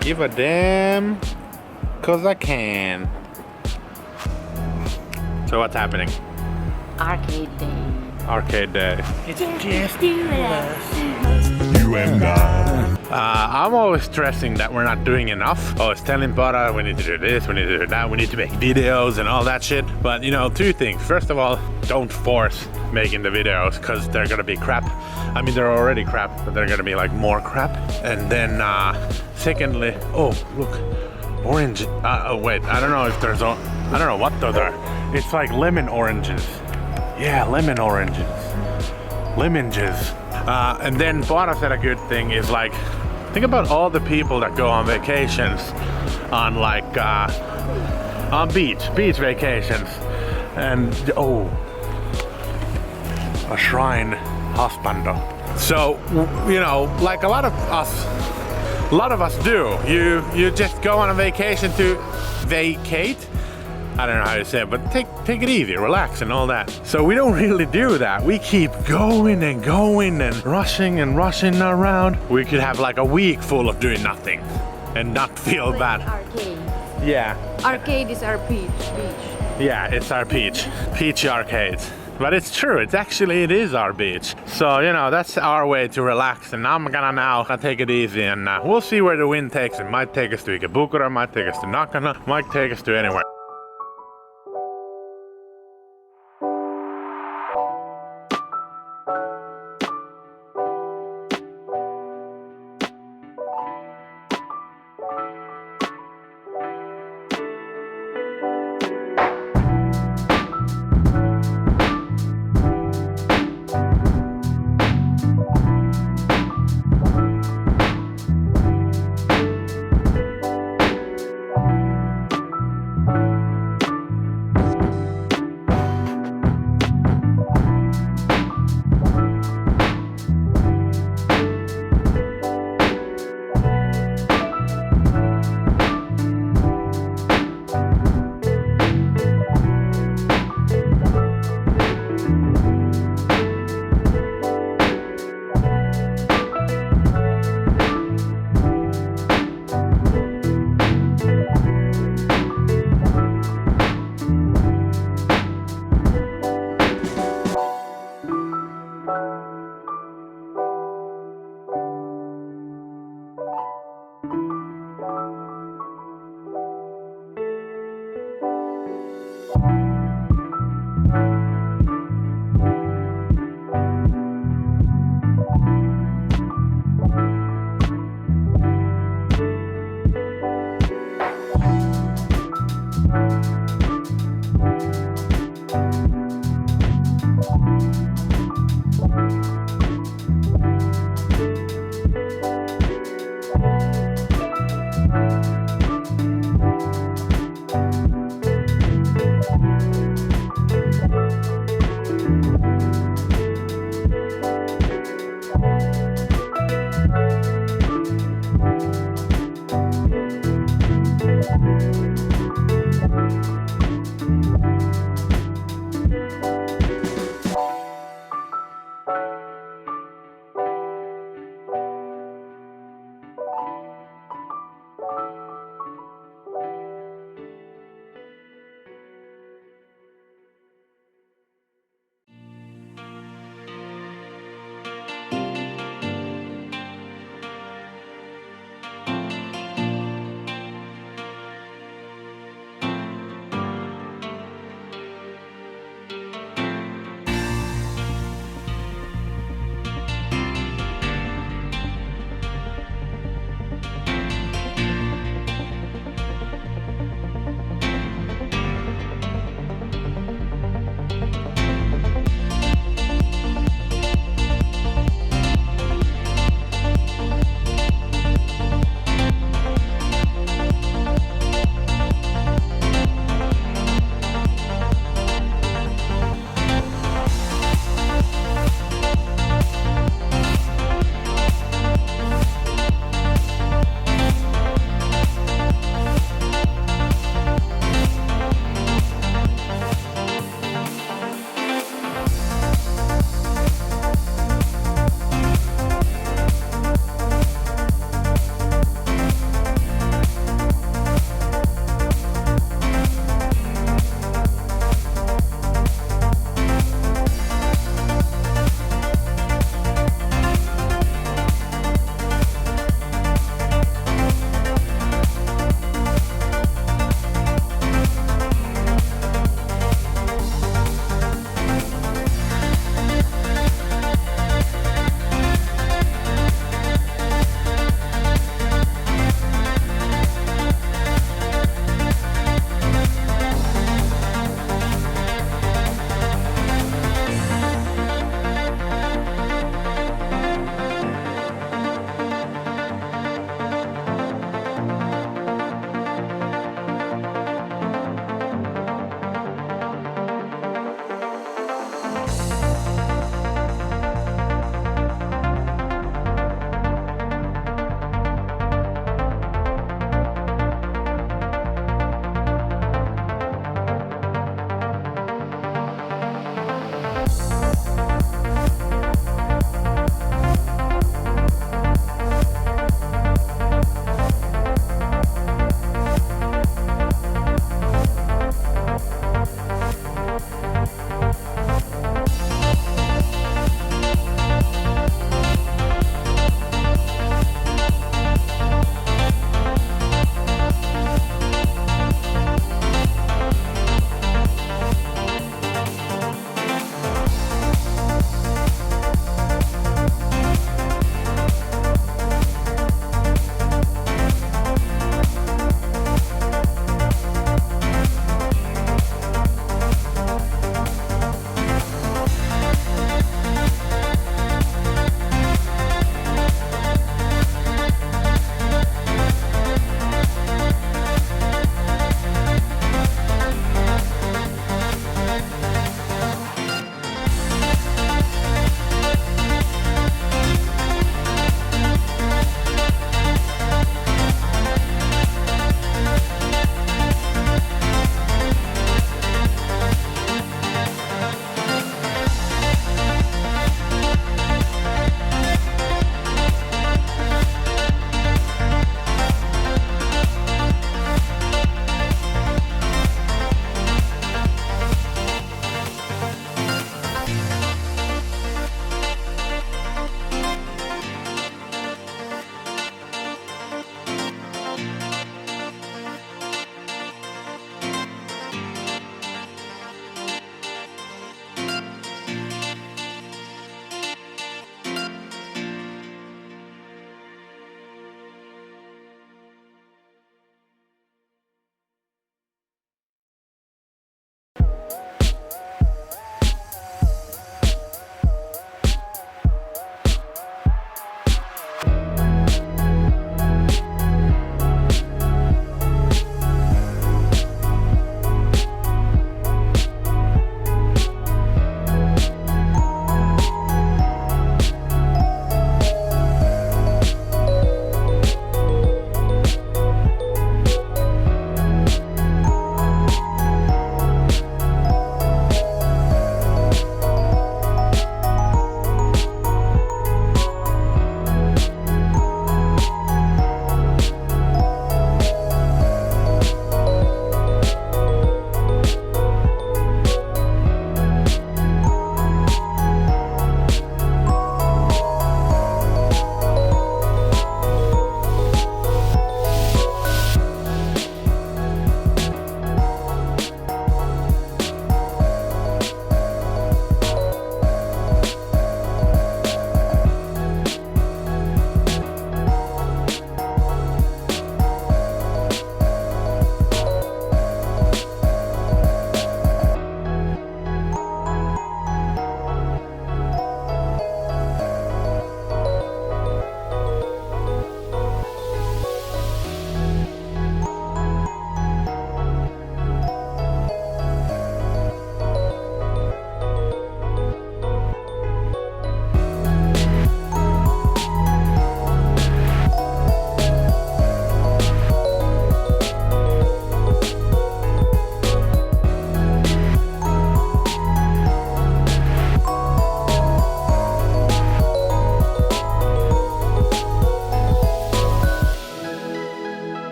Give a damn, cause I can. So what's happening? Arcade day. Arcade day. It's just you and I. I'm always stressing that we're not doing enough. I was telling Poara we need to do this, we need to do that, we need to make videos and all that shit. But you know, two things. First of all, don't force making the videos because they're gonna be crap. I mean, they're already crap, but they're gonna be like more crap. And then secondly, oh look, orange. Oh wait, I don't know if there's I don't know what those are. It's like lemon oranges. Yeah, lemon oranges. Lemonges. And then Poara said a good thing is like, think about all the people that go on vacations on like on beach vacations, and oh, a shrine husbando. So you know, like a lot of us do. You just go on a vacation to vacate. I don't know how to say it, but take it easy, relax and all that. So we don't really do that. We keep going and going and rushing around. We could have like a week full of doing nothing and not feel bad. Arcade. Yeah. Arcade is our beach. Yeah, it's our beach. Peach arcade. But it's true, it is our beach. So, you know, that's our way to relax. And I'm gonna take it easy and we'll see where the wind takes. It might take us to Ikebukuro, might take us to Nakano, might take us to anywhere.